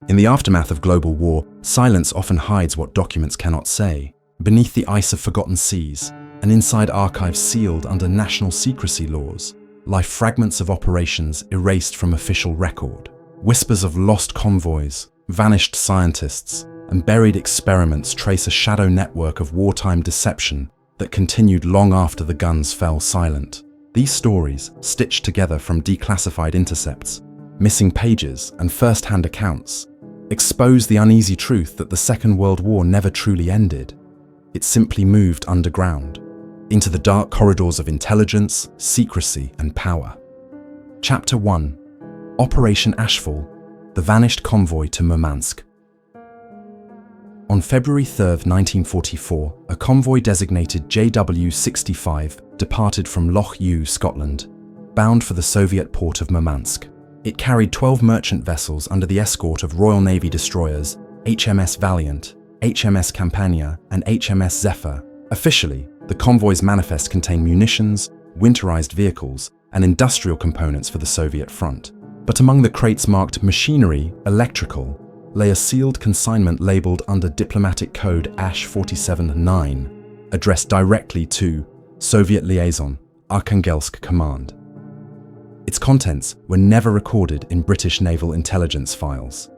In the aftermath of global war, silence often hides what documents cannot say. Beneath the ice of forgotten seas, and inside archives sealed under national secrecy laws, lie fragments of operations erased from official record. Whispers of lost convoys, vanished scientists, and buried experiments trace a shadow network of wartime deception that continued long after the guns fell silent. These stories, stitched together from declassified intercepts, missing pages, and first-hand accounts, expose the uneasy truth that the Second World War never truly ended. It simply moved underground, into the dark corridors of intelligence, secrecy, and power. Chapter 1: Operation Ashfall, the vanished convoy to Murmansk. On February 3, 1944, a convoy designated JW65 departed from Loch Ewe, Scotland, bound for the Soviet port of Murmansk. It carried 12 merchant vessels under the escort of Royal Navy destroyers HMS Valiant, HMS Campania, and HMS Zephyr. Officially, the convoy's manifest contained munitions, winterized vehicles, and industrial components for the Soviet front. But among the crates marked machinery, electrical, lay a sealed consignment labeled under diplomatic code ASH-47-9, addressed directly to Soviet Liaison, Arkhangelsk Command. Its contents were never recorded in British naval intelligence files.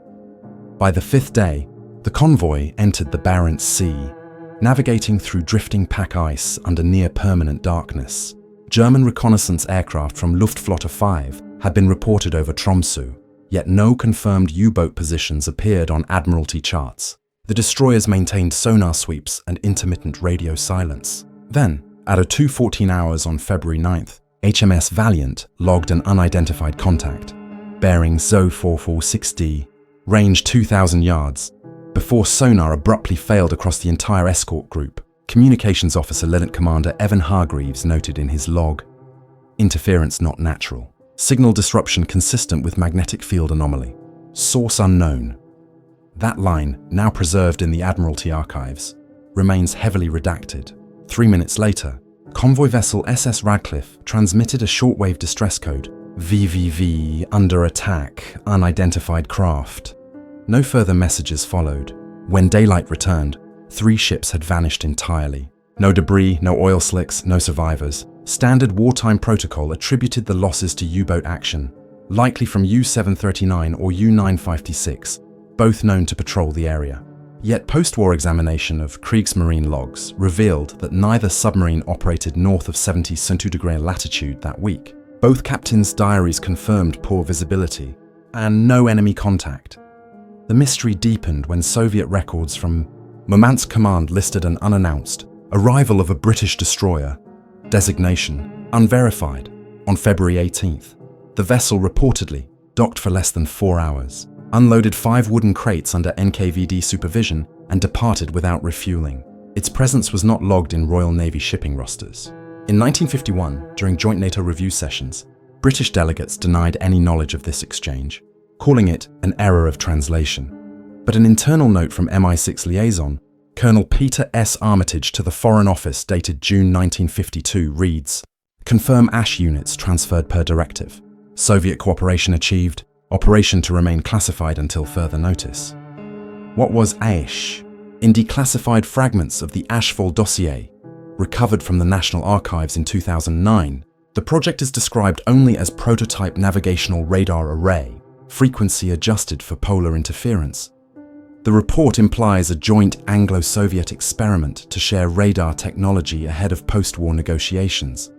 By the fifth day, the convoy entered the Barents Sea, navigating through drifting pack ice under near-permanent darkness. German reconnaissance aircraft from Luftflotte 5 had been reported over Tromsø, yet no confirmed U-boat positions appeared on Admiralty charts. The destroyers maintained sonar sweeps and intermittent radio silence. Then, at 2:14 hours on February 9th, HMS Valiant logged an unidentified contact, bearing ZO 446D, range 2,000 yards, before sonar abruptly failed across the entire escort group. Communications officer Lieutenant Commander Evan Hargreaves noted in his log, "Interference not natural. Signal disruption consistent with magnetic field anomaly. Source unknown." That line, now preserved in the Admiralty archives, remains heavily redacted. 3 minutes later, convoy vessel SS Radcliffe transmitted a shortwave distress code, VVV, under attack, unidentified craft. No further messages followed. When daylight returned, 3 ships had vanished entirely. No debris, no oil slicks, no survivors. Standard wartime protocol attributed the losses to U-boat action, likely from U-739 or U-956, both known to patrol the area. Yet post-war examination of Kriegsmarine logs revealed that neither submarine operated north of 70 centigrade latitude that week. Both captains' diaries confirmed poor visibility and no enemy contact. The mystery deepened when Soviet records from Murmansk Command listed an unannounced arrival of a British destroyer, designation unverified, on February 18th. The vessel reportedly docked for less than 4 hours, unloaded 5 wooden crates under NKVD supervision, and departed without refueling. Its presence was not logged in Royal Navy shipping rosters. In 1951, during joint NATO review sessions, British delegates denied any knowledge of this exchange, calling it an error of translation. But an internal note from MI6 liaison, Colonel Peter S. Armitage to the Foreign Office dated June 1952 reads, "Confirm ASH units transferred per directive. Soviet cooperation achieved. Operation to remain classified until further notice." What was ASH? In declassified fragments of the Ashfall dossier, recovered from the National Archives in 2009, the project is described only as prototype navigational radar array, frequency adjusted for polar interference. The report implies a joint Anglo-Soviet experiment to share radar technology ahead of post-war negotiations,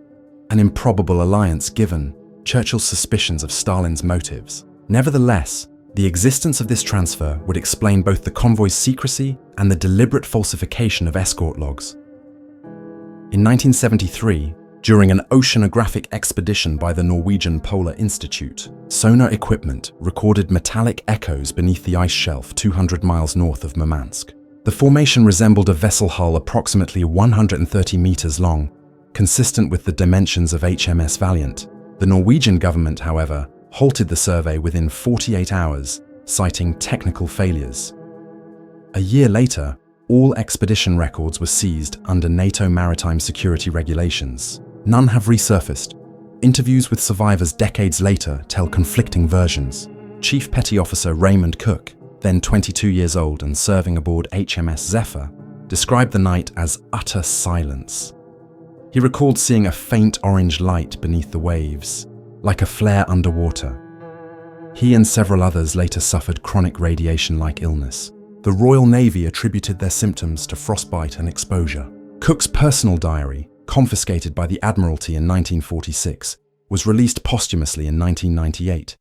an improbable alliance given Churchill's suspicions of Stalin's motives. Nevertheless, the existence of this transfer would explain both the convoy's secrecy and the deliberate falsification of escort logs. In 1973, during an oceanographic expedition by the Norwegian Polar Institute, sonar equipment recorded metallic echoes beneath the ice shelf 200 miles north of Murmansk. The formation resembled a vessel hull approximately 130 meters long, consistent with the dimensions of HMS Valiant. The Norwegian government, however, halted the survey within 48 hours, citing technical failures. A year later, all expedition records were seized under NATO maritime security regulations. None have resurfaced. Interviews with survivors decades later tell conflicting versions. Chief Petty Officer Raymond Cook, then 22 years old and serving aboard HMS Zephyr, described the night as utter silence. He recalled seeing a faint orange light beneath the waves, like a flare underwater. He and several others later suffered chronic radiation-like illness. The Royal Navy attributed their symptoms to frostbite and exposure. Cook's personal diary, confiscated by the Admiralty in 1946, was released posthumously in 1998.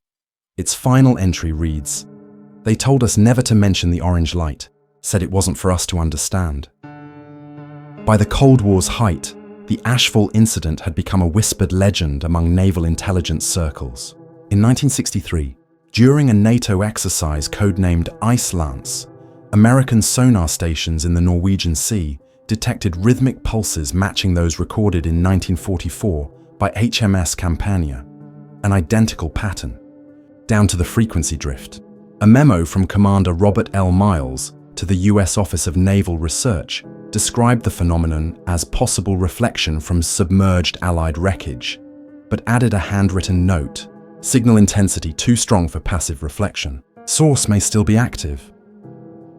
Its final entry reads, "They told us never to mention the orange light, said it wasn't for us to understand." By the Cold War's height, the Ashfall incident had become a whispered legend among naval intelligence circles. In 1963, during a NATO exercise codenamed Ice Lance, American sonar stations in the Norwegian Sea detected rhythmic pulses matching those recorded in 1944 by HMS Campania, an identical pattern, down to the frequency drift. A memo from Commander Robert L. Miles to the US Office of Naval Research described the phenomenon as possible reflection from submerged Allied wreckage, but added a handwritten note, "Signal intensity too strong for passive reflection. Source may still be active."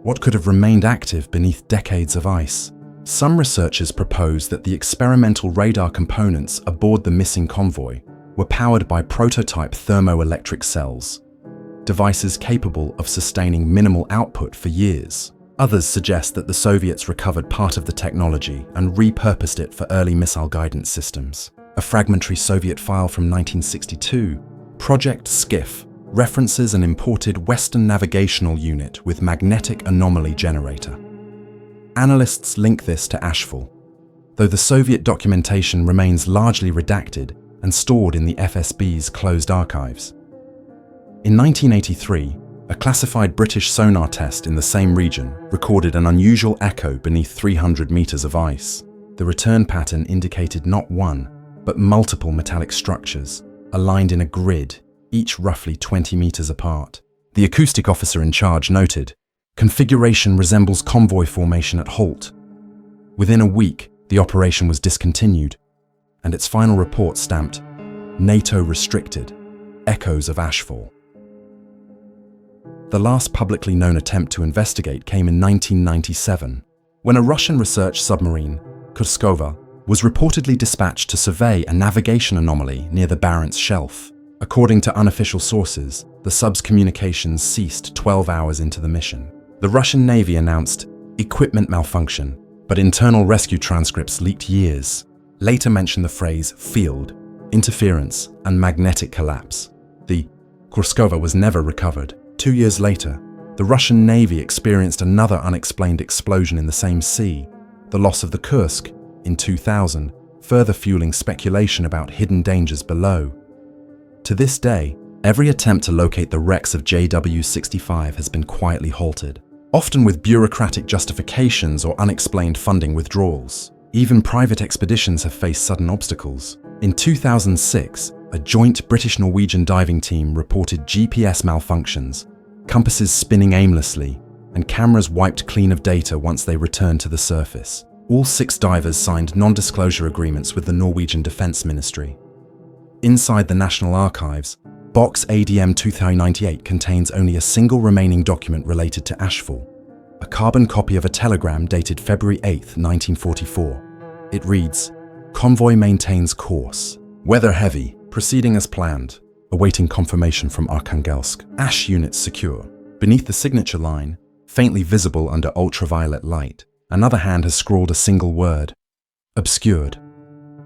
What could have remained active beneath decades of ice? Some researchers propose that the experimental radar components aboard the missing convoy were powered by prototype thermoelectric cells, devices capable of sustaining minimal output for years. Others suggest that the Soviets recovered part of the technology and repurposed it for early missile guidance systems. A fragmentary Soviet file from 1962, Project Skiff, references an imported Western navigational unit with magnetic anomaly generator. Analysts link this to Ashfall, though the Soviet documentation remains largely redacted and stored in the FSB's closed archives. In 1983, a classified British sonar test in the same region recorded an unusual echo beneath 300 meters of ice. The return pattern indicated not one, but multiple metallic structures, aligned in a grid, each roughly 20 meters apart. The acoustic officer in charge noted, "Configuration resembles convoy formation at halt." Within a week, the operation was discontinued, and its final report stamped, "NATO restricted, echoes of Ashfall." The last publicly known attempt to investigate came in 1997, when a Russian research submarine, Kurskova, was reportedly dispatched to survey a navigation anomaly near the Barents Shelf. According to unofficial sources, the sub's communications ceased 12 hours into the mission. The Russian Navy announced equipment malfunction, but internal rescue transcripts leaked years later mentioned the phrase field, interference, and magnetic collapse. The Kurskova was never recovered. 2 years later, the Russian Navy experienced another unexplained explosion in the same sea, the loss of the Kursk, in 2000, further fueling speculation about hidden dangers below. To this day, every attempt to locate the wrecks of JW-65 has been quietly halted, often with bureaucratic justifications or unexplained funding withdrawals. Even private expeditions have faced sudden obstacles. In 2006, a joint British-Norwegian diving team reported GPS malfunctions, compasses spinning aimlessly, and cameras wiped clean of data once they returned to the surface. All 6 divers signed non-disclosure agreements with the Norwegian Defence Ministry. Inside the National Archives, Box ADM 2098 contains only a single remaining document related to Ashfall, a carbon copy of a telegram dated February 8, 1944. It reads, "Convoy maintains course. Weather heavy, proceeding as planned. Awaiting confirmation from Arkhangelsk. Ash units secure." Beneath the signature line, faintly visible under ultraviolet light, another hand has scrawled a single word, "Obscured."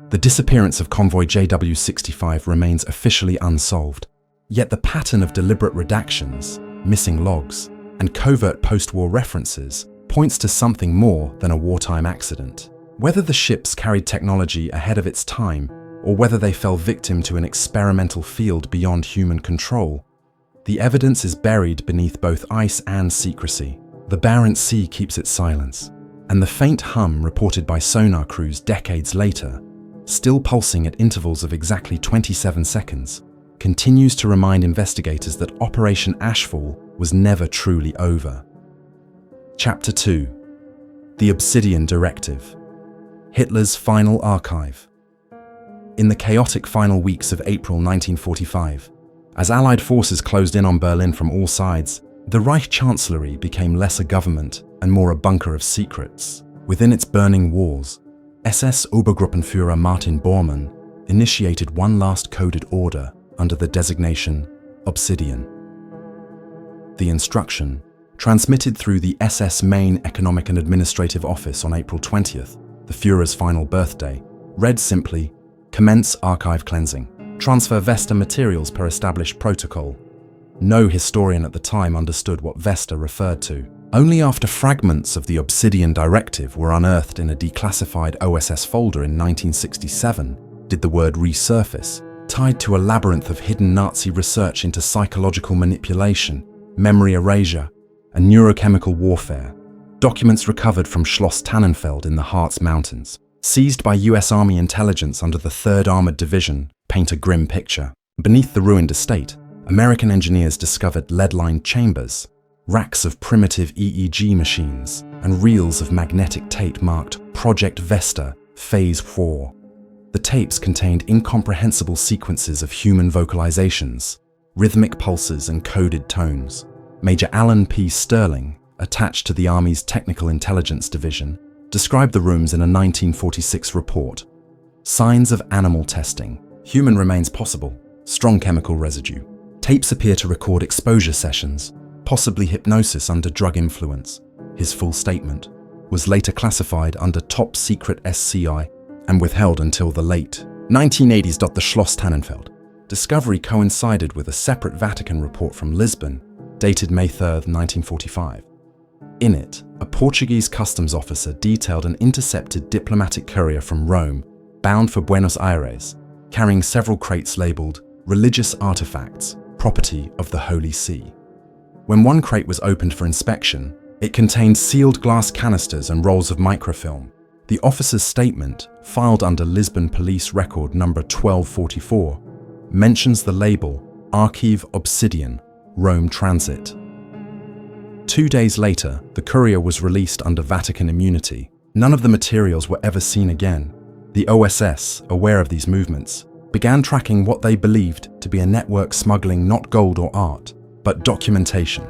The disappearance of convoy JW-65 remains officially unsolved, yet the pattern of deliberate redactions, missing logs, and covert post-war references points to something more than a wartime accident. Whether the ships carried technology ahead of its time, or whether they fell victim to an experimental field beyond human control, the evidence is buried beneath both ice and secrecy. The Barents Sea keeps its silence, and the faint hum reported by sonar crews decades later, still pulsing at intervals of exactly 27 seconds, continues to remind investigators that Operation Ashfall was never truly over. Chapter 2. The Obsidian Directive. Hitler's Final Archive. In the chaotic final weeks of April 1945, as Allied forces closed in on Berlin from all sides, The Reich Chancellery became less a government and more a bunker of secrets. Within its burning walls, SS Obergruppenführer Martin Bormann initiated one last coded order under the designation Obsidian. The instruction, transmitted through the SS Main Economic and Administrative Office on April 20th, the Führer's final birthday, read simply, "Commence archive cleansing. Transfer Vesta materials per established protocol." No historian at the time understood what Vesta referred to. Only after fragments of the Obsidian Directive were unearthed in a declassified OSS folder in 1967 did the word resurface, tied to a labyrinth of hidden Nazi research into psychological manipulation, memory erasure, and neurochemical warfare. Documents recovered from Schloss Tannenfeld in the Harz Mountains, seized by US Army intelligence under the 3rd Armored Division, paint a grim picture. Beneath the ruined estate, American engineers discovered lead-lined chambers, racks of primitive EEG machines, and reels of magnetic tape marked Project Vesta, Phase 4. The tapes contained incomprehensible sequences of human vocalizations, rhythmic pulses and coded tones. Major Alan P. Sterling, attached to the Army's Technical Intelligence Division, described the rooms in a 1946 report. Signs of animal testing. Human remains possible. Strong chemical residue. Tapes appear to record exposure sessions, possibly hypnosis under drug influence. His full statement was later classified under top secret SCI and withheld until the late 1980s. The Schloss Tannenfeld discovery coincided with a separate Vatican report from Lisbon, dated May 3, 1945. In it, a Portuguese customs officer detailed an intercepted diplomatic courier from Rome, bound for Buenos Aires, carrying several crates labeled religious artifacts, property of the Holy See. When one crate was opened for inspection, it contained sealed glass canisters and rolls of microfilm. The officer's statement, filed under Lisbon Police Record number 1244, mentions the label Archive Obsidian, Rome Transit. 2 days later, the courier was released under Vatican immunity. None of the materials were ever seen again. The OSS, aware of these movements, began tracking what they believed to be a network smuggling not gold or art, but documentation.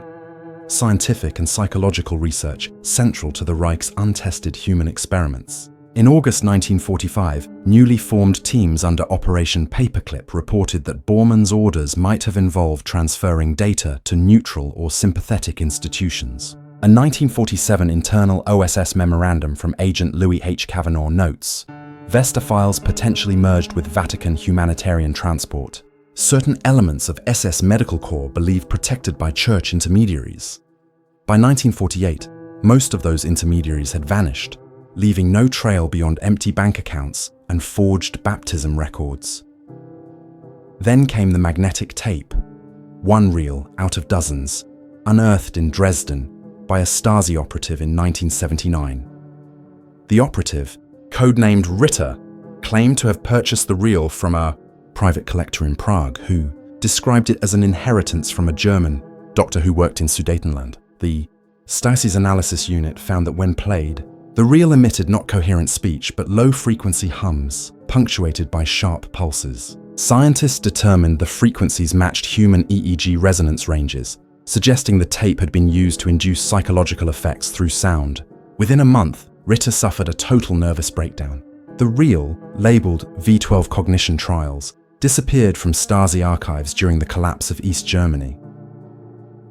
Scientific and psychological research central to the Reich's untested human experiments. In August 1945, newly formed teams under Operation Paperclip reported that Bormann's orders might have involved transferring data to neutral or sympathetic institutions. A 1947 internal OSS memorandum from Agent Louis H. Kavanaugh notes, Vesta files potentially merged with Vatican humanitarian transport. Certain elements of SS Medical Corps believed protected by church intermediaries. By 1948, most of those intermediaries had vanished, leaving no trail beyond empty bank accounts and forged baptism records. Then came the magnetic tape, one reel out of dozens, unearthed in Dresden by a Stasi operative in 1979. The operative, codenamed Ritter, claimed to have purchased the reel from a private collector in Prague who described it as an inheritance from a German doctor who worked in Sudetenland. The Stasi's analysis unit found that when played, the reel emitted not coherent speech but low-frequency hums, punctuated by sharp pulses. Scientists determined the frequencies matched human EEG resonance ranges, suggesting the tape had been used to induce psychological effects through sound. Within a month, Ritter suffered a total nervous breakdown. The reel, labeled V12 Cognition Trials, disappeared from Stasi archives during the collapse of East Germany.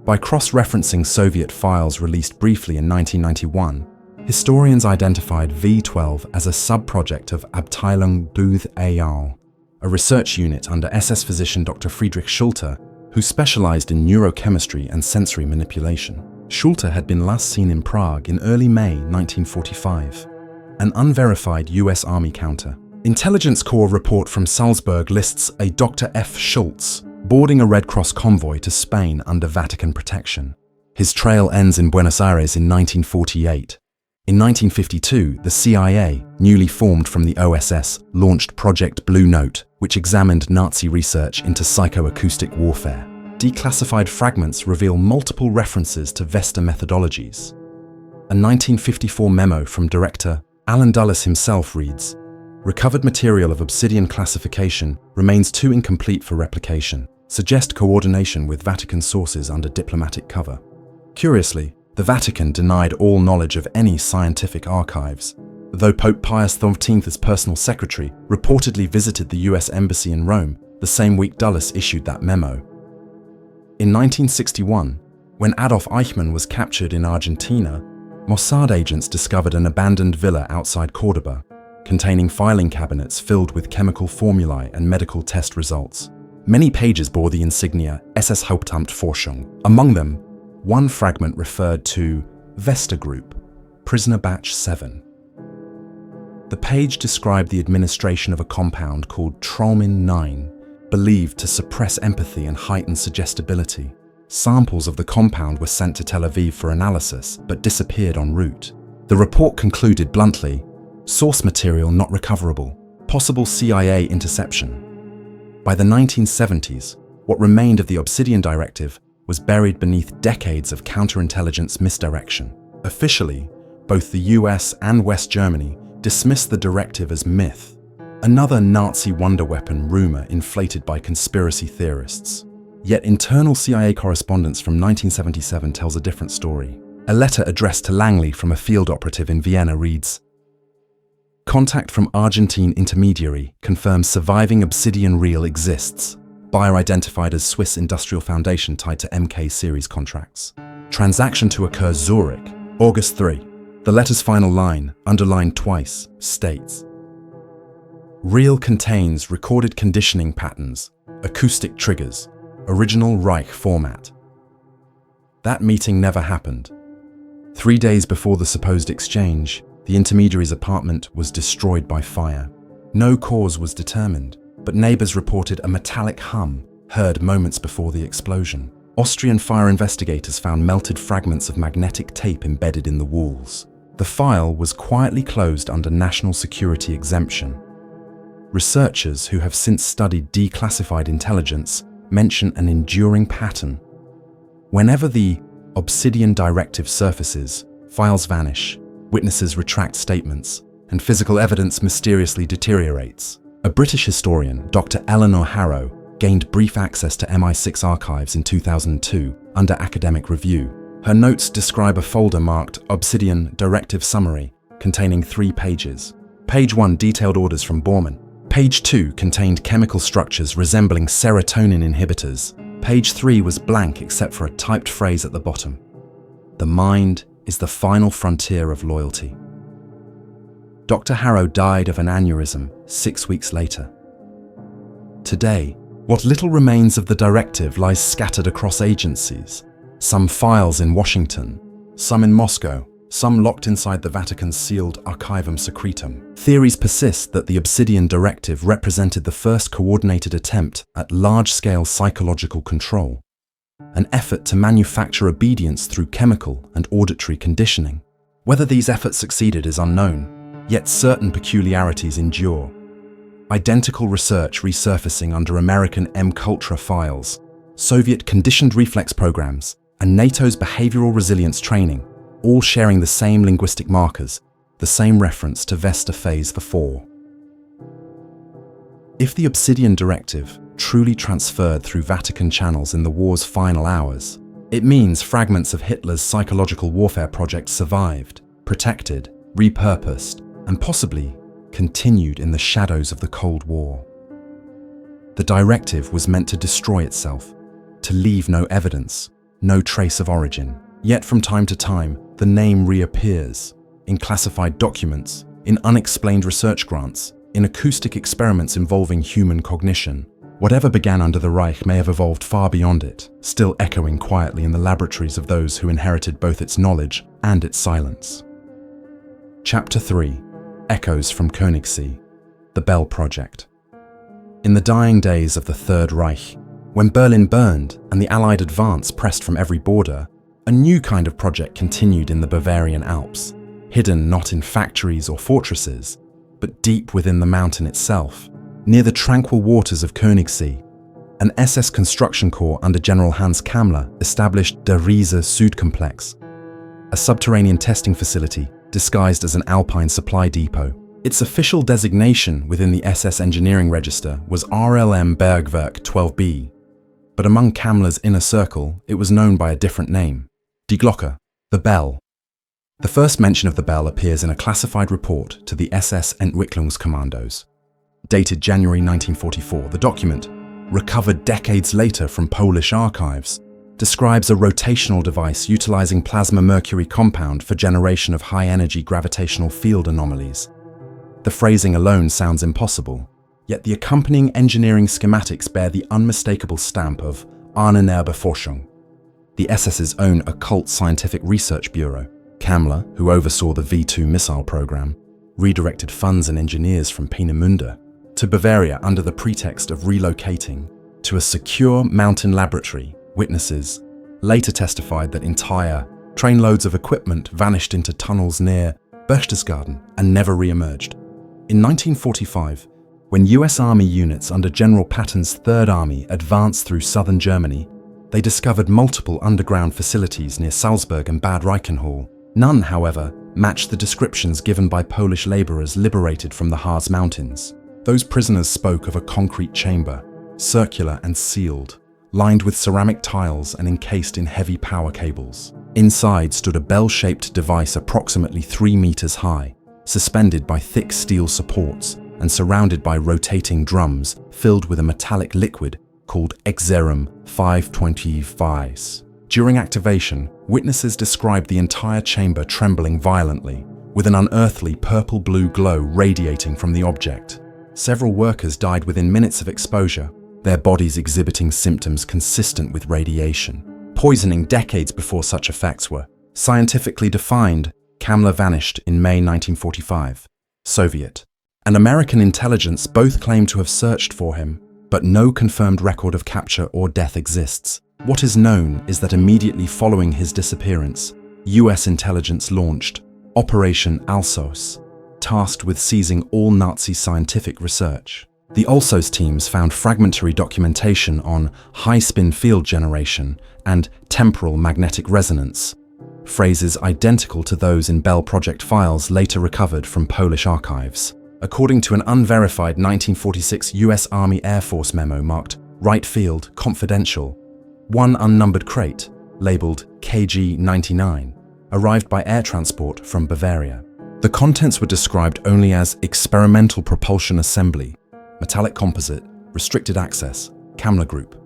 By cross-referencing Soviet files released briefly in 1991, historians identified V12 as a sub-project of Abteilung WWII, a research unit under SS physician Dr. Friedrich Schulte, who specialized in neurochemistry and sensory manipulation. Schulte had been last seen in Prague in early May 1945. An unverified US Army counter. Intelligence Corps report from Salzburg lists a Dr. F. Schultz boarding a Red Cross convoy to Spain under Vatican protection. His trail ends in Buenos Aires in 1948. In 1952, the CIA, newly formed from the OSS, launched Project Blue Note, which examined Nazi research into psychoacoustic warfare. Declassified fragments reveal multiple references to Vesta methodologies. A 1954 memo from director Alan Dulles himself reads, "Recovered material of Obsidian classification remains too incomplete for replication. Suggest coordination with Vatican sources under diplomatic cover." Curiously, the Vatican denied all knowledge of any scientific archives, though Pope Pius XII's personal secretary reportedly visited the US Embassy in Rome the same week Dulles issued that memo. In 1961, when Adolf Eichmann was captured in Argentina, Mossad agents discovered an abandoned villa outside Cordoba, containing filing cabinets filled with chemical formulae and medical test results. Many pages bore the insignia SS Hauptamt Forschung. Among them, one fragment referred to Vesta Group, Prisoner Batch 7. The page described the administration of a compound called Trolmin 9, believed to suppress empathy and heighten suggestibility. Samples of the compound were sent to Tel Aviv for analysis, but disappeared en route. The report concluded bluntly, source material not recoverable, possible CIA interception. By the 1970s, what remained of the Obsidian Directive was buried beneath decades of counterintelligence misdirection. Officially, both the US and West Germany dismissed the directive as myth, another Nazi wonder weapon rumor inflated by conspiracy theorists. Yet internal CIA correspondence from 1977 tells a different story. A letter addressed to Langley from a field operative in Vienna reads, "Contact from Argentine intermediary confirms surviving obsidian reel exists. Buyer identified as Swiss Industrial Foundation tied to MK series contracts. Transaction to occur Zurich, August 3. The letter's final line, underlined twice, states, Reel contains recorded conditioning patterns, acoustic triggers, original Reich format. That meeting never happened. 3 days before the supposed exchange, the intermediary's apartment was destroyed by fire. No cause was determined, but neighbors reported a metallic hum heard moments before the explosion. Austrian fire investigators found melted fragments of magnetic tape embedded in the walls. The file was quietly closed under national security exemption. Researchers who have since studied declassified intelligence mention an enduring pattern. Whenever the Obsidian Directive surfaces, files vanish, witnesses retract statements, and physical evidence mysteriously deteriorates. A British historian, Dr. Eleanor Harrow, gained brief access to MI6 archives in 2002 under academic review. Her notes describe a folder marked Obsidian Directive Summary, containing 3 pages. Page 1 detailed orders from Bormann. Page 2 contained chemical structures resembling serotonin inhibitors. Page 3 was blank except for a typed phrase at the bottom. The mind is the final frontier of loyalty. Dr. Harrow died of an aneurysm 6 weeks later. Today, what little remains of the directive lies scattered across agencies. Some files in Washington, some in Moscow, some locked inside the Vatican's sealed Archivum Secretum. Theories persist that the Obsidian Directive represented the first coordinated attempt at large-scale psychological control, an effort to manufacture obedience through chemical and auditory conditioning. Whether these efforts succeeded is unknown, yet certain peculiarities endure. Identical research resurfacing under American M-Cultra files, Soviet conditioned reflex programs, and NATO's behavioral resilience training, all sharing the same linguistic markers, the same reference to Vesta Phase 4. If the Obsidian Directive truly transferred through Vatican channels in the war's final hours, it means fragments of Hitler's psychological warfare project survived, protected, repurposed, and possibly continued in the shadows of the Cold War. The directive was meant to destroy itself, to leave no evidence, no trace of origin. Yet from time to time, the name reappears in classified documents, in unexplained research grants, in acoustic experiments involving human cognition. Whatever began under the Reich may have evolved far beyond it, still echoing quietly in the laboratories of those who inherited both its knowledge and its silence. Chapter 3: Echoes from Königssee, the Bell Project. In the dying days of the Third Reich, when Berlin burned and the Allied advance pressed from every border, a new kind of project continued in the Bavarian Alps, hidden not in factories or fortresses, but deep within the mountain itself. Near the tranquil waters of Königssee, an SS construction corps under General Hans Kammler established Der Riese Südkomplex, a subterranean testing facility disguised as an Alpine supply depot. Its official designation within the SS engineering register was RLM Bergwerk 12B, but among Kammler's inner circle, it was known by a different name, Die Glocke, the bell. The first mention of the bell appears in a classified report to the SS Entwicklungskommandos. Dated January 1944, the document, recovered decades later from Polish archives, describes a rotational device utilizing plasma mercury compound for generation of high-energy gravitational field anomalies. The phrasing alone sounds impossible, yet the accompanying engineering schematics bear the unmistakable stamp of Ahnenerbe Forschung. The SS's own occult scientific research bureau, Kammler, who oversaw the V2 missile program, redirected funds and engineers from Peenemünde to Bavaria under the pretext of relocating to a secure mountain laboratory. Witnesses later testified that entire trainloads of equipment vanished into tunnels near Berchtesgaden and never re-emerged. In 1945, when US Army units under General Patton's Third Army advanced through southern Germany, they discovered multiple underground facilities near Salzburg and Bad Reichenhall. None, however, matched the descriptions given by Polish laborers liberated from the Harz Mountains. Those prisoners spoke of a concrete chamber, circular and sealed, lined with ceramic tiles and encased in heavy power cables. Inside stood a bell-shaped device approximately 3 meters high, suspended by thick steel supports and surrounded by rotating drums filled with a metallic liquid called Exerum 525. During activation, witnesses described the entire chamber trembling violently, with an unearthly purple-blue glow radiating from the object. Several workers died within minutes of exposure, their bodies exhibiting symptoms consistent with radiation. Poisoning decades before such effects were scientifically defined. Kammler vanished in May 1945. Soviet and American intelligence both claim to have searched for him, but no confirmed record of capture or death exists. What is known is that immediately following his disappearance, US intelligence launched Operation Alsos, tasked with seizing all Nazi scientific research. The Alsos teams found fragmentary documentation on high-spin field generation and temporal magnetic resonance, phrases identical to those in Bell Project files later recovered from Polish archives. According to an unverified 1946 US Army Air Force memo marked Right Field Confidential, one unnumbered crate, labeled KG-99, arrived by air transport from Bavaria. The contents were described only as experimental propulsion assembly, metallic composite, restricted access, Kammler Group.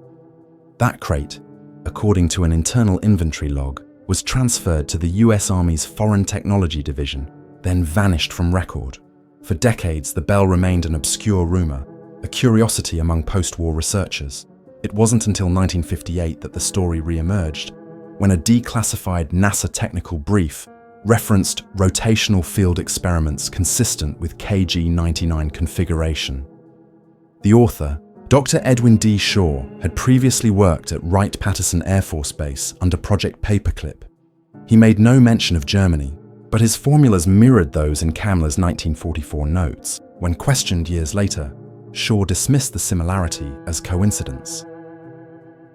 That crate, according to an internal inventory log, was transferred to the US Army's Foreign Technology Division, then vanished from record. For decades, the bell remained an obscure rumor, a curiosity among post-war researchers. It wasn't until 1958 that the story re-emerged, when a declassified NASA technical brief referenced rotational field experiments consistent with KG-99 configuration. The author, Dr. Edwin D. Shaw, had previously worked at Wright-Patterson Air Force Base under Project Paperclip. He made no mention of Germany, but his formulas mirrored those in Kammler's 1944 notes. When questioned years later, Shaw dismissed the similarity as coincidence.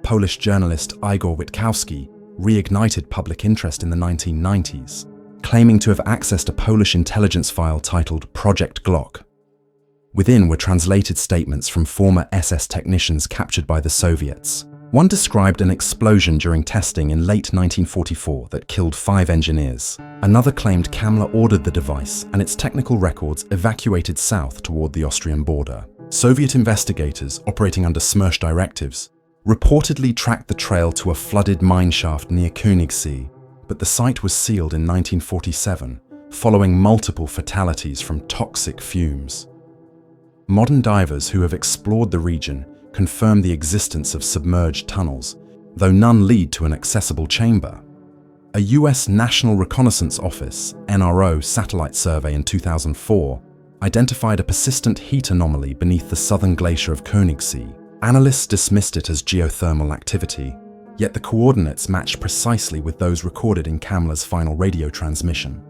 Polish journalist Igor Witkowski reignited public interest in the 1990s, claiming to have accessed a Polish intelligence file titled Project Glock. Within were translated statements from former SS technicians captured by the Soviets. One described an explosion during testing in late 1944 that killed 5 engineers. Another claimed Kammler ordered the device and its technical records evacuated south toward the Austrian border. Soviet investigators, operating under Smersh directives, reportedly tracked the trail to a flooded mine shaft near Königssee, but the site was sealed in 1947, following multiple fatalities from toxic fumes. Modern divers who have explored the region confirm the existence of submerged tunnels, though none lead to an accessible chamber. A US National Reconnaissance Office (NRO) satellite survey in 2004 identified a persistent heat anomaly beneath the southern glacier of Königssee. Analysts dismissed it as geothermal activity, yet the coordinates matched precisely with those recorded in Kammler's final radio transmission.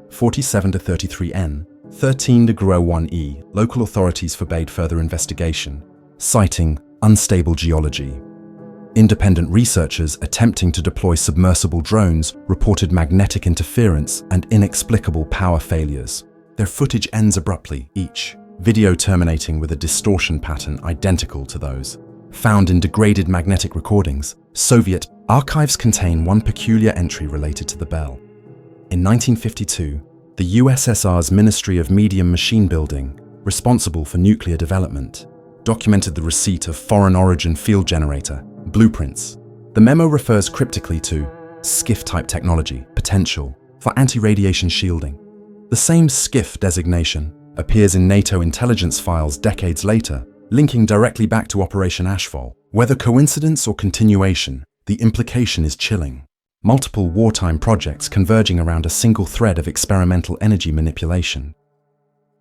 47-33N, 13-1E, local authorities forbade further investigation, citing unstable geology. Independent researchers attempting to deploy submersible drones reported magnetic interference and inexplicable power failures. Their footage ends abruptly, each video terminating with a distortion pattern identical to those found in degraded magnetic recordings. Soviet Archives contain one peculiar entry related to the bell. In 1952, the USSR's Ministry of Medium Machine Building, responsible for nuclear development, documented the receipt of foreign origin field generator blueprints. The memo refers cryptically to SCIF-type technology, potential, for anti-radiation shielding. The same SCIF designation appears in NATO intelligence files decades later, linking directly back to Operation Ashfall. Whether coincidence or continuation, the implication is chilling. Multiple wartime projects converging around a single thread of experimental energy manipulation.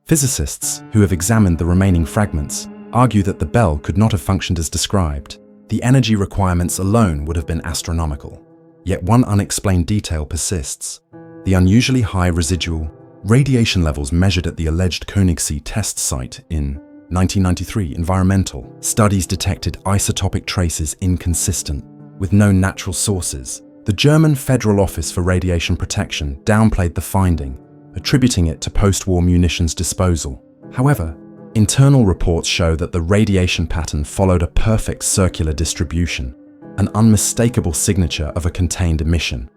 Physicists who have examined the remaining fragments argue that the bell could not have functioned as described. The energy requirements alone would have been astronomical. Yet one unexplained detail persists: the unusually high residual radiation levels measured at the alleged Königssee test site in 1993. Environmental studies detected isotopic traces inconsistent with known natural sources. The German Federal Office for Radiation Protection downplayed the finding, attributing it to post-war munitions disposal. However, internal reports show that the radiation pattern followed a perfect circular distribution, an unmistakable signature of a contained emission.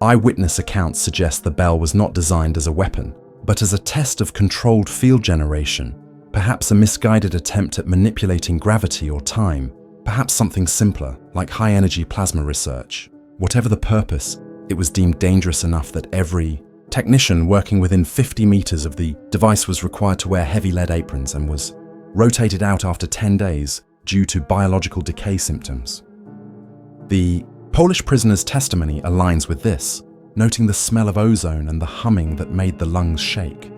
Eyewitness accounts suggest the bell was not designed as a weapon, but as a test of controlled field generation, perhaps a misguided attempt at manipulating gravity or time, perhaps something simpler, like high-energy plasma research. Whatever the purpose, it was deemed dangerous enough that every technician working within 50 meters of the device was required to wear heavy lead aprons and was rotated out after 10 days due to biological decay symptoms. The Polish prisoner's testimony aligns with this, noting the smell of ozone and the humming that made the lungs shake.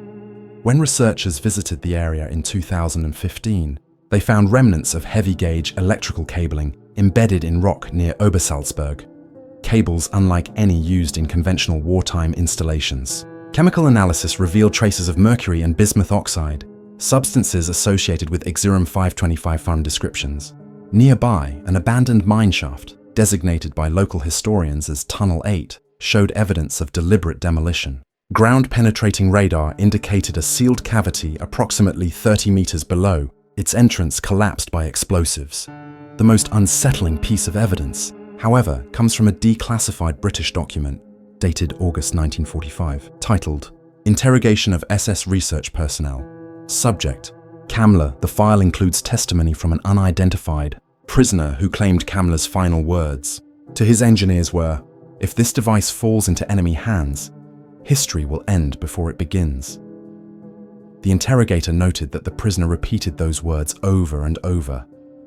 When researchers visited the area in 2015, they found remnants of heavy-gauge electrical cabling embedded in rock near Obersalzberg, cables unlike any used in conventional wartime installations. Chemical analysis revealed traces of mercury and bismuth oxide, substances associated with Xerum 525 farm descriptions. Nearby, an abandoned mine shaft, designated by local historians as Tunnel 8, showed evidence of deliberate demolition. Ground-penetrating radar indicated a sealed cavity approximately 30 meters below, its entrance collapsed by explosives. The most unsettling piece of evidence, however, comes from a declassified British document dated August 1945, titled Interrogation of SS Research Personnel. Subject: Kammler. The file includes testimony from an unidentified prisoner who claimed Kammler's final words to his engineers were, "If this device falls into enemy hands, history will end before it begins." The interrogator noted that the prisoner repeated those words over and over,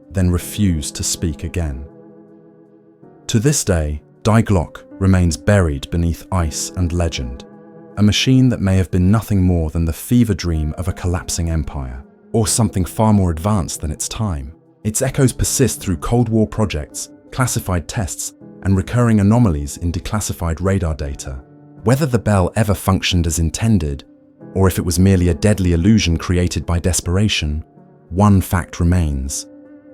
then refused to speak again. To this day, Die Glock remains buried beneath ice and legend, a machine that may have been nothing more than the fever dream of a collapsing empire, or something far more advanced than its time. Its echoes persist through Cold War projects, classified tests, and recurring anomalies in declassified radar data. Whether the bell ever functioned as intended, or if it was merely a deadly illusion created by desperation, one fact remains: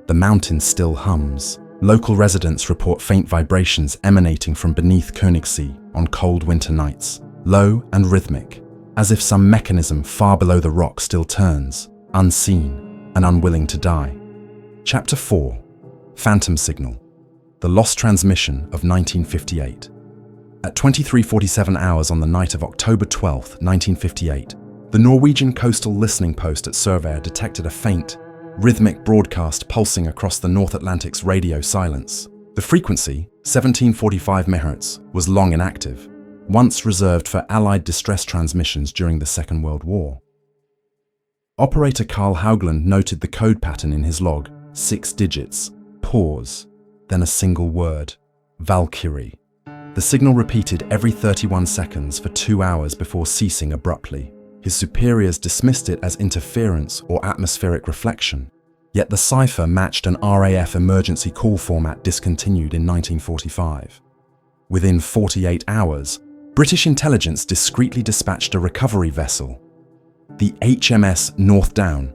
the mountain still hums. Local residents report faint vibrations emanating from beneath Königssee on cold winter nights, low and rhythmic, as if some mechanism far below the rock still turns, unseen and unwilling to die. Chapter 4: Phantom Signal. The Lost Transmission of 1958. At 23:47 hours on the night of October 12, 1958, the Norwegian coastal listening post at Surveyor detected a faint, rhythmic broadcast pulsing across the North Atlantic's radio silence. The frequency, 1745 MHz, was long inactive, once reserved for Allied distress transmissions during the Second World War. Operator Carl Haugland noted the code pattern in his log: 6 digits, pause, then a single word: Valkyrie. The signal repeated every 31 seconds for 2 hours before ceasing abruptly. His superiors dismissed it as interference or atmospheric reflection, yet the cipher matched an RAF emergency call format discontinued in 1945. Within 48 hours, British intelligence discreetly dispatched a recovery vessel, the HMS North Down,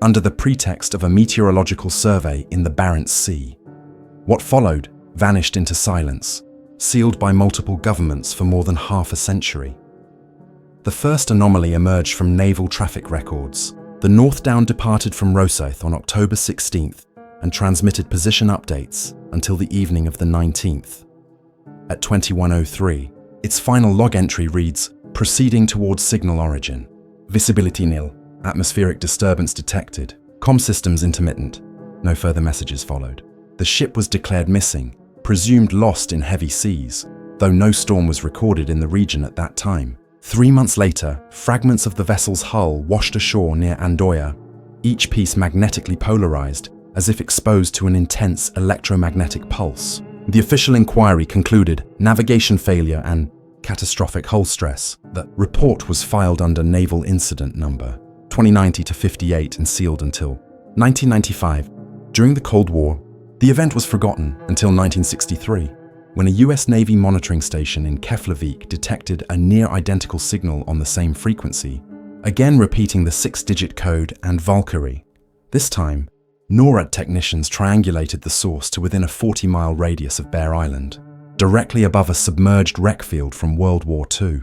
under the pretext of a meteorological survey in the Barents Sea. What followed vanished into silence, sealed by multiple governments for more than half a century. The first anomaly emerged from naval traffic records. The North Down departed from Rosyth on October 16, and transmitted position updates until the evening of the 19th. At 21:03, its final log entry reads, "Proceeding towards signal origin. Visibility nil. Atmospheric disturbance detected. Comm systems intermittent." No further messages followed. The ship was declared missing, presumed lost in heavy seas, though no storm was recorded in the region at that time. 3 months later, fragments of the vessel's hull washed ashore near Andoya, each piece magnetically polarized, as if exposed to an intense electromagnetic pulse. The official inquiry concluded navigation failure and catastrophic hull stress. The report was filed under Naval Incident Number 2090-58 and sealed until 1995. During the Cold War, the event was forgotten until 1963, when a US Navy monitoring station in Keflavik detected a near-identical signal on the same frequency, again repeating the 6-digit code and Valkyrie. This time, NORAD technicians triangulated the source to within a 40-mile radius of Bear Island, directly above a submerged wreck field from World War II.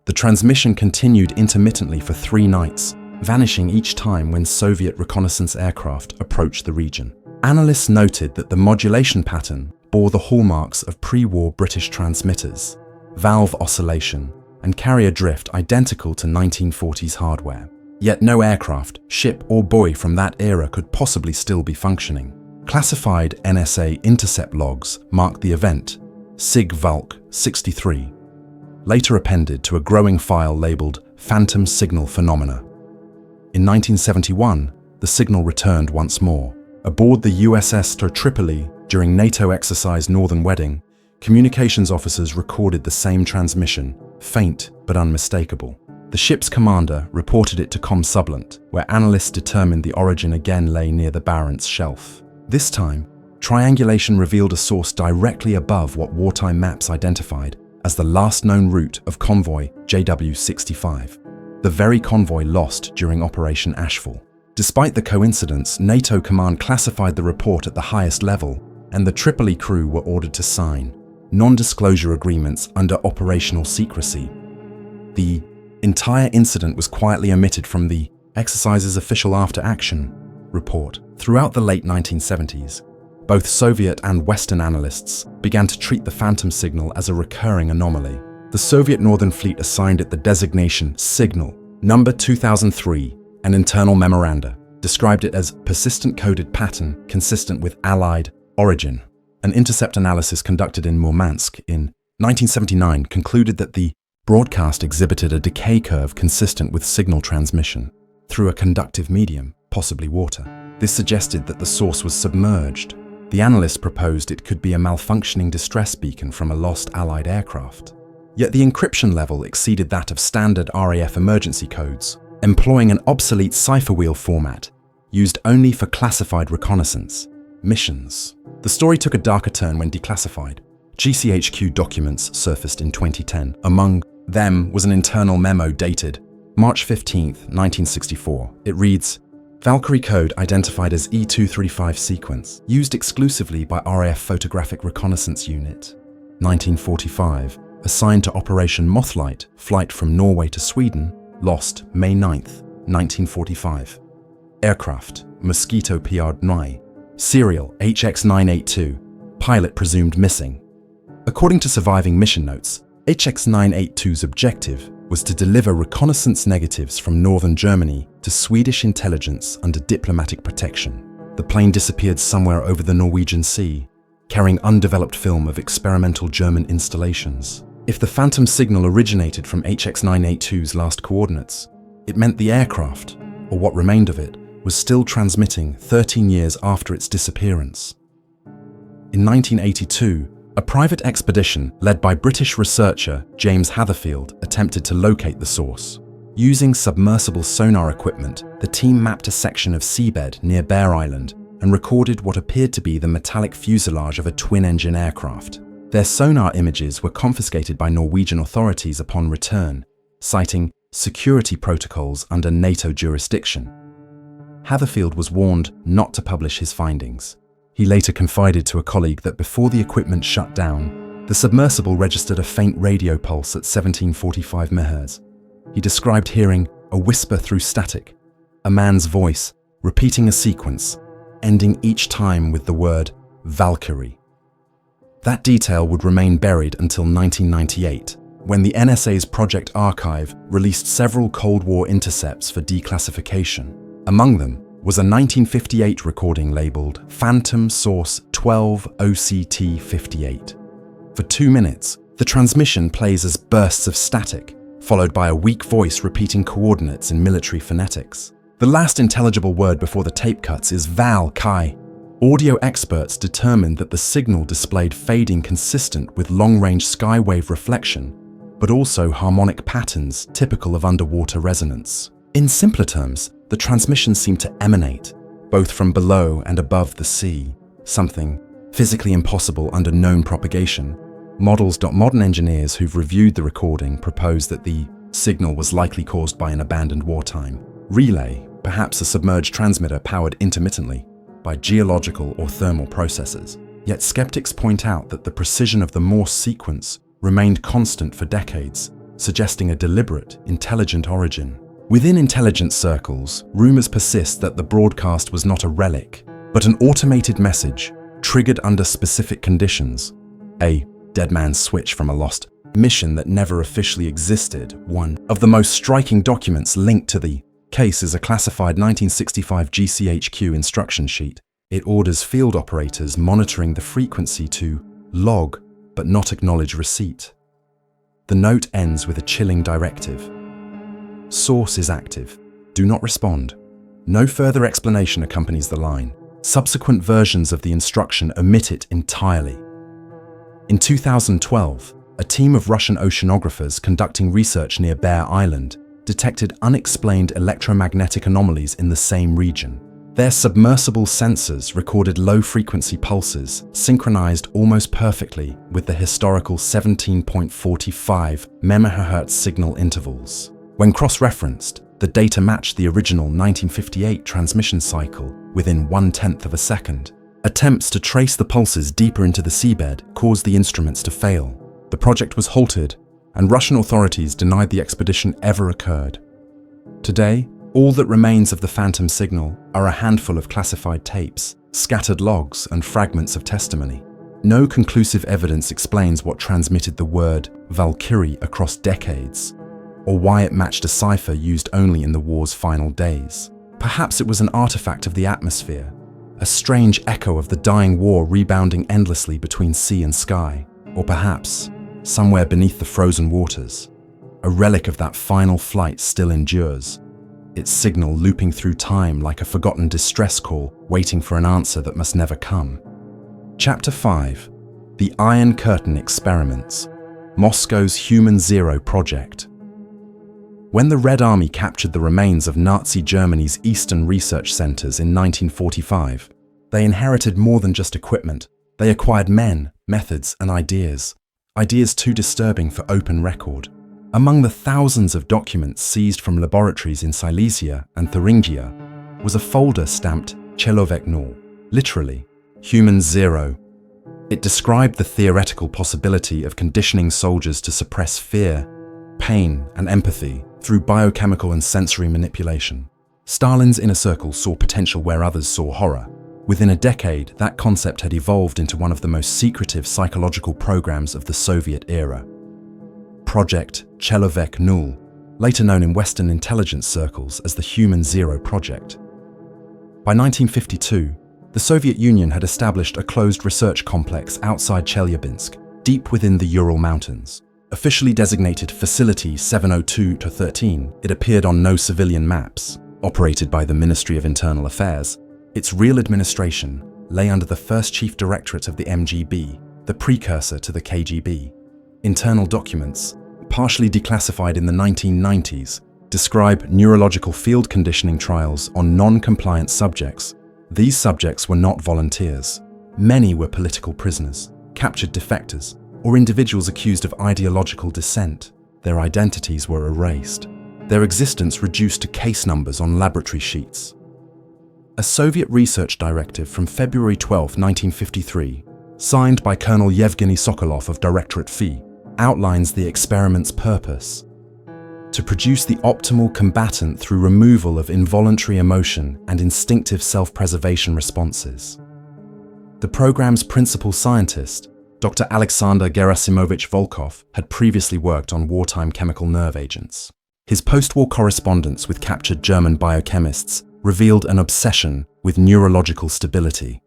The transmission continued intermittently for 3 nights, vanishing each time when Soviet reconnaissance aircraft approached the region. Analysts noted that the modulation pattern bore the hallmarks of pre-war British transmitters, valve oscillation, and carrier drift identical to 1940s hardware. Yet no aircraft, ship, or buoy from that era could possibly still be functioning. Classified NSA intercept logs marked the event, SIG Valk 63, later appended to a growing file labeled Phantom Signal Phenomena. In 1971, the signal returned once more. Aboard the USS Tripoli during NATO exercise Northern Wedding, communications officers recorded the same transmission, faint but unmistakable. The ship's commander reported it to ComSublant, where analysts determined the origin again lay near the Barents Shelf. This time, triangulation revealed a source directly above what wartime maps identified as the last known route of convoy JW-65, the very convoy lost during Operation Ashfall. Despite the coincidence, NATO command classified the report at the highest level, and the Tripoli crew were ordered to sign non-disclosure agreements under operational secrecy. The entire incident was quietly omitted from the exercise's official after-action report. Throughout the late 1970s, both Soviet and Western analysts began to treat the phantom signal as a recurring anomaly. The Soviet Northern Fleet assigned it the designation Signal Number 2003, and internal memoranda described it as persistent coded pattern consistent with Allied origin. An intercept analysis conducted in Murmansk in 1979 concluded that the broadcast exhibited a decay curve consistent with signal transmission through a conductive medium, possibly water. This suggested that the source was submerged. The analysts proposed it could be a malfunctioning distress beacon from a lost Allied aircraft. Yet the encryption level exceeded that of standard RAF emergency codes, employing an obsolete cipher wheel format used only for classified reconnaissance missions. The story took a darker turn when declassified. GCHQ documents surfaced in 2010. Among them was an internal memo dated March 15, 1964. It reads, "Valkyrie code identified as E235 sequence, used exclusively by RAF Photographic Reconnaissance Unit. 1945, assigned to Operation Mothlight, flight from Norway to Sweden, lost May 9, 1945. Aircraft, Mosquito PR-9, serial HX982, pilot presumed missing." According to surviving mission notes, HX982's objective was to deliver reconnaissance negatives from northern Germany to Swedish intelligence under diplomatic protection. The plane disappeared somewhere over the Norwegian Sea, carrying undeveloped film of experimental German installations. If the phantom signal originated from HX982's last coordinates, it meant the aircraft, or what remained of it, was still transmitting 13 years after its disappearance. In 1982, a private expedition led by British researcher James Hatherfield attempted to locate the source. Using submersible sonar equipment, the team mapped a section of seabed near Bear Island and recorded what appeared to be the metallic fuselage of a twin-engine aircraft. Their sonar images were confiscated by Norwegian authorities upon return, citing security protocols under NATO jurisdiction. Hatherfield was warned not to publish his findings. He later confided to a colleague that before the equipment shut down, the submersible registered a faint radio pulse at 1745 MHz. He described hearing a whisper through static, a man's voice repeating a sequence, ending each time with the word Valkyrie. That detail would remain buried until 1998, when the NSA's Project Archive released several Cold War intercepts for declassification. Among them was a 1958 recording labeled Phantom Source 12 OCT 58. For 2 minutes, the transmission plays as bursts of static, followed by a weak voice repeating coordinates in military phonetics. The last intelligible word before the tape cuts is Val-Kai. Audio experts determined that the signal displayed fading consistent with long-range skywave reflection, but also harmonic patterns typical of underwater resonance. In simpler terms, the transmission seemed to emanate, both from below and above the sea, something physically impossible under known propagation. Modern engineers who've reviewed the recording propose that the signal was likely caused by an abandoned wartime relay, perhaps a submerged transmitter powered intermittently by geological or thermal processes. Yet skeptics point out that the precision of the Morse sequence remained constant for decades, suggesting a deliberate, intelligent origin. Within intelligence circles, rumors persist that the broadcast was not a relic, but an automated message triggered under specific conditions. A dead man's switch from a lost mission that never officially existed. One of the most striking documents linked to the case is a classified 1965 GCHQ instruction sheet. It orders field operators monitoring the frequency to log but not acknowledge receipt. The note ends with a chilling directive. Source is active. Do not respond. No further explanation accompanies the line. Subsequent versions of the instruction omit it entirely. In 2012, a team of Russian oceanographers conducting research near Bear Island detected unexplained electromagnetic anomalies in the same region. Their submersible sensors recorded low-frequency pulses synchronized almost perfectly with the historical 17.45 MHz signal intervals. When cross-referenced, the data matched the original 1958 transmission cycle within 1/10 of a second. Attempts to trace the pulses deeper into the seabed caused the instruments to fail. The project was halted, and Russian authorities denied the expedition ever occurred. Today, all that remains of the phantom signal are a handful of classified tapes, scattered logs, and fragments of testimony. No conclusive evidence explains what transmitted the word Valkyrie across decades, or why it matched a cipher used only in the war's final days. Perhaps it was an artifact of the atmosphere, a strange echo of the dying war rebounding endlessly between sea and sky, or perhaps, somewhere beneath the frozen waters, a relic of that final flight still endures, its signal looping through time like a forgotten distress call waiting for an answer that must never come. Chapter 5. The Iron Curtain Experiments, Moscow's Human Zero Project. When the Red Army captured the remains of Nazi Germany's Eastern research centers in 1945, they inherited more than just equipment. They acquired men, methods, and ideas too disturbing for open record. Among the thousands of documents seized from laboratories in Silesia and Thuringia was a folder stamped Человек Null, literally, Human Zero. It described the theoretical possibility of conditioning soldiers to suppress fear, pain, and empathy through biochemical and sensory manipulation. Stalin's inner circle saw potential where others saw horror. Within a decade, that concept had evolved into one of the most secretive psychological programs of the Soviet era. Project Человек Null, later known in Western intelligence circles as the Human Zero Project. By 1952, the Soviet Union had established a closed research complex outside Chelyabinsk, deep within the Ural Mountains. Officially designated Facility 702-13, it appeared on no civilian maps. Operated by the Ministry of Internal Affairs, its real administration lay under the first chief directorate of the MGB, the precursor to the KGB. Internal documents, partially declassified in the 1990s, describe neurological field conditioning trials on non-compliant subjects. These subjects were not volunteers. Many were political prisoners, captured defectors, or individuals accused of ideological dissent. Their identities were erased, their existence reduced to case numbers on laboratory sheets. A Soviet research directive from February 12, 1953, signed by Colonel Yevgeny Sokolov of Directorate Phi, outlines the experiment's purpose. to produce the optimal combatant through removal of involuntary emotion and instinctive self-preservation responses. The program's principal scientist, Dr. Alexander Gerasimovich Volkov, had previously worked on wartime chemical nerve agents. His post-war correspondence with captured German biochemists revealed an obsession with neurological stability.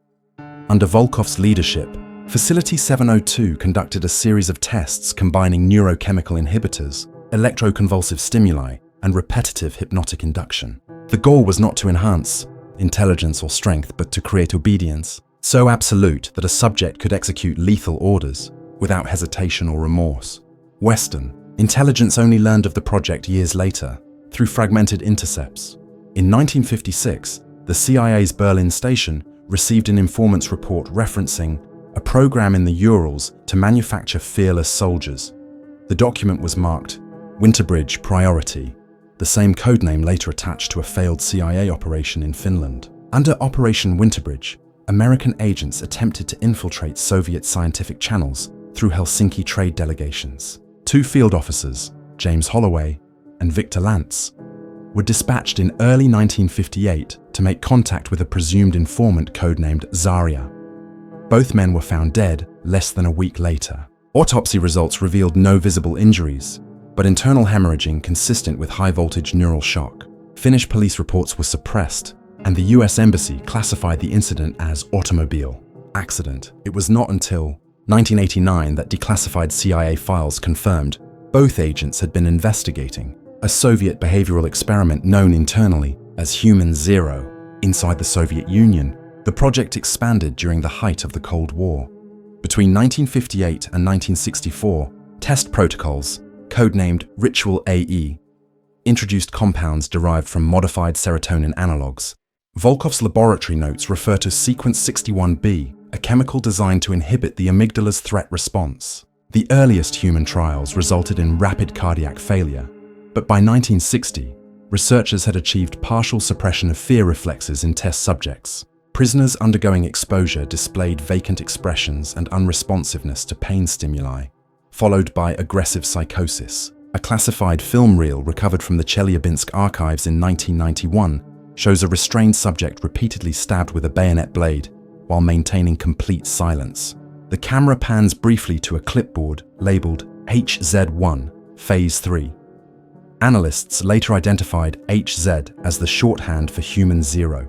Under Volkov's leadership, Facility 702 conducted a series of tests combining neurochemical inhibitors, electroconvulsive stimuli, and repetitive hypnotic induction. The goal was not to enhance intelligence or strength, but to create obedience so absolute that a subject could execute lethal orders without hesitation or remorse. Western intelligence only learned of the project years later, through fragmented intercepts. In 1956, the CIA's Berlin station received an informant's report referencing a program in the Urals to manufacture fearless soldiers. The document was marked Winterbridge Priority, the same codename later attached to a failed CIA operation in Finland. Under Operation Winterbridge, American agents attempted to infiltrate Soviet scientific channels through Helsinki trade delegations. Two field officers, James Holloway and Victor Lantz, were dispatched in early 1958 to make contact with a presumed informant codenamed Zarya. Both men were found dead less than a week later. Autopsy results revealed no visible injuries, but internal hemorrhaging consistent with high-voltage neural shock. Finnish police reports were suppressed, and the US Embassy classified the incident as automobile accident. It was not until 1989 that declassified CIA files confirmed both agents had been investigating a Soviet behavioral experiment known internally as Human Zero. Inside the Soviet Union, the project expanded during the height of the Cold War. Between 1958 and 1964, test protocols, codenamed Ritual AE, introduced compounds derived from modified serotonin analogues. Volkov's laboratory notes refer to Sequence 61B, a chemical designed to inhibit the amygdala's threat response. The earliest human trials resulted in rapid cardiac failure, but by 1960, researchers had achieved partial suppression of fear reflexes in test subjects. Prisoners undergoing exposure displayed vacant expressions and unresponsiveness to pain stimuli, followed by aggressive psychosis. A classified film reel recovered from the Chelyabinsk archives in 1991 shows a restrained subject repeatedly stabbed with a bayonet blade while maintaining complete silence. The camera pans briefly to a clipboard labeled HZ1, Phase 3. Analysts later identified HZ as the shorthand for Human Zero.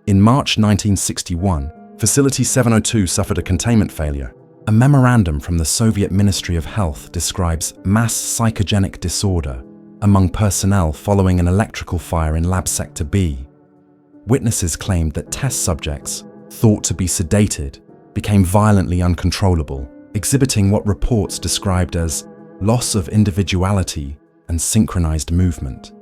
In March 1961, Facility 702 suffered a containment failure. A memorandum from the Soviet Ministry of Health describes mass psychogenic disorder among personnel following an electrical fire in Lab Sector B. Witnesses claimed that test subjects, thought to be sedated, became violently uncontrollable, exhibiting what reports described as loss of individuality and synchronized movement.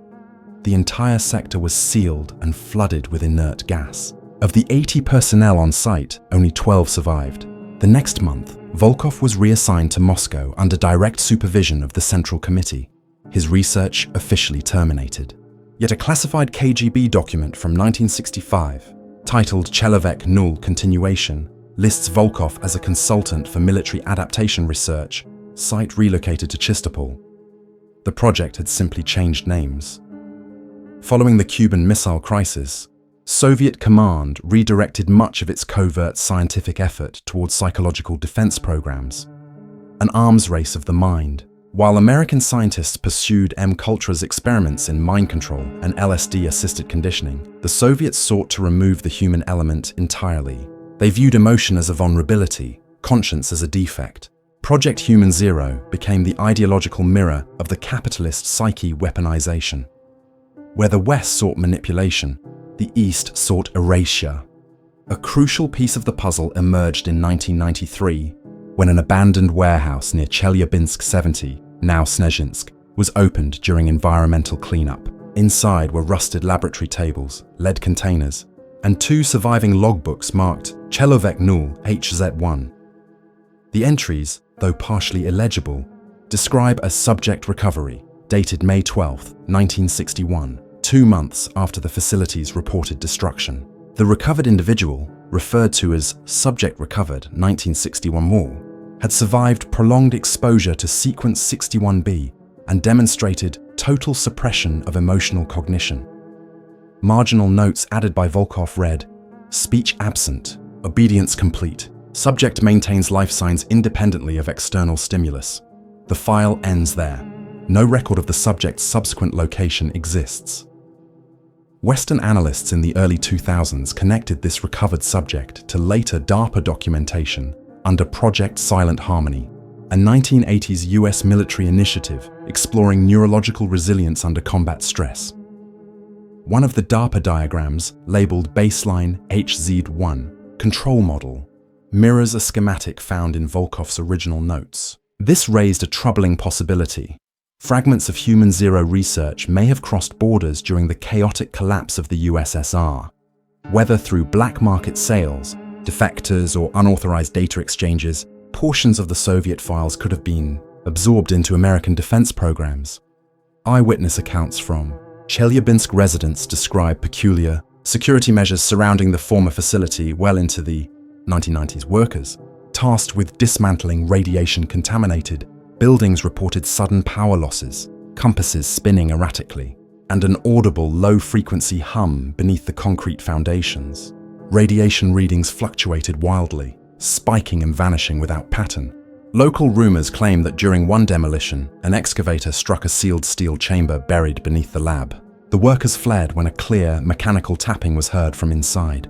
The entire sector was sealed and flooded with inert gas. Of the 80 personnel on site, only 12 survived. The next month, Volkov was reassigned to Moscow under direct supervision of the Central Committee. His research officially terminated. Yet a classified KGB document from 1965, titled Chelovek 0 Continuation, lists Volkov as a consultant for military adaptation research, site relocated to Chistopol. The project had simply changed names. Following the Cuban Missile Crisis, Soviet command redirected much of its covert scientific effort towards psychological defense programs, an arms race of the mind. While American scientists pursued M. Cultra's experiments in mind control and LSD-assisted conditioning, the Soviets sought to remove the human element entirely. They viewed emotion as a vulnerability, conscience as a defect. Project Human Zero became the ideological mirror of the capitalist psyche weaponization. Where the West sought manipulation, the East sought erasure. A crucial piece of the puzzle emerged in 1993 when an abandoned warehouse near Chelyabinsk 70, now Snezhinsk, was opened during environmental cleanup. Inside were rusted laboratory tables, lead containers, and two surviving logbooks marked Chelovek 0 HZ1. The entries, though partially illegible, describe a subject recovery, dated May 12, 1961, 2 months after the facility's reported destruction. The recovered individual, referred to as Subject Recovered 1961 War, had survived prolonged exposure to Sequence 61B and demonstrated total suppression of emotional cognition. Marginal notes added by Volkov read, speech absent, obedience complete. Subject maintains life signs independently of external stimulus. The file ends there. No record of the subject's subsequent location exists. Western analysts in the early 2000s connected this recovered subject to later DARPA documentation under Project Silent Harmony, a 1980s US military initiative exploring neurological resilience under combat stress. One of the DARPA diagrams, labeled Baseline HZ1 Control Model, mirrors a schematic found in Volkov's original notes. This raised a troubling possibility. Fragments of human zero research may have crossed borders during the chaotic collapse of the USSR. Whether through black market sales, defectors, or unauthorized data exchanges, portions of the Soviet files could have been absorbed into American defense programs. Eyewitness accounts from Chelyabinsk residents describe peculiar security measures surrounding the former facility well into the 1990s. Workers, tasked with dismantling radiation-contaminated buildings, reported sudden power losses, compasses spinning erratically, and an audible low-frequency hum beneath the concrete foundations. Radiation readings fluctuated wildly, spiking and vanishing without pattern. Local rumors claim that during one demolition, an excavator struck a sealed steel chamber buried beneath the lab. The workers fled when a clear, mechanical tapping was heard from inside.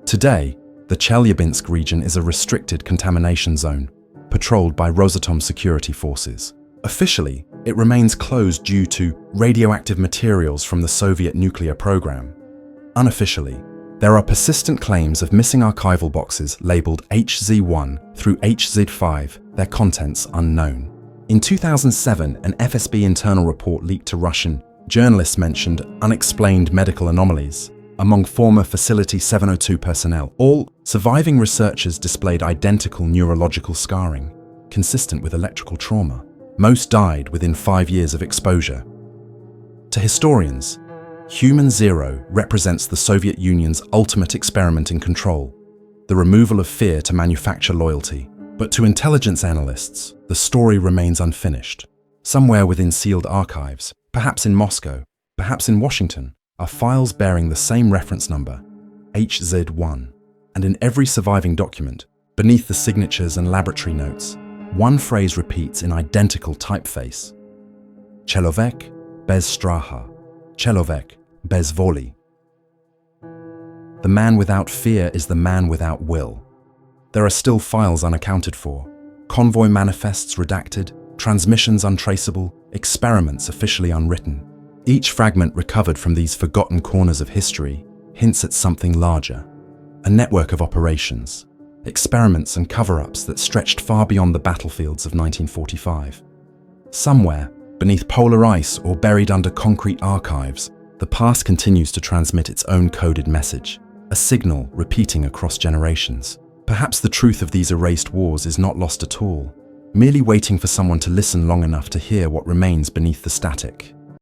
Today, the Chelyabinsk region is a restricted contamination zone, patrolled by Rosatom security forces. Officially, it remains closed due to radioactive materials from the Soviet nuclear program. Unofficially, there are persistent claims of missing archival boxes labeled HZ1 through HZ5, their contents unknown. In 2007, an FSB internal report leaked to Russian journalists mentioned unexplained medical anomalies among former Facility 702 personnel. All surviving researchers displayed identical neurological scarring, consistent with electrical trauma. Most died within 5 years of exposure. To historians, Human Zero represents the Soviet Union's ultimate experiment in control, the removal of fear to manufacture loyalty. But to intelligence analysts, the story remains unfinished. Somewhere within sealed archives, perhaps in Moscow, perhaps in Washington, are files bearing the same reference number, HZ1, and in every surviving document, beneath the signatures and laboratory notes, one phrase repeats in identical typeface. Chelovek bez straha, Chelovek bez voli. The man without fear is the man without will. There are still files unaccounted for, convoy manifests redacted, transmissions untraceable, experiments officially unwritten. Each fragment recovered from these forgotten corners of history hints at something larger, a network of operations, experiments and cover-ups that stretched far beyond the battlefields of 1945. Somewhere, beneath polar ice or buried under concrete archives, the past continues to transmit its own coded message, a signal repeating across generations. Perhaps the truth of these erased wars is not lost at all, merely waiting for someone to listen long enough to hear what remains beneath the static.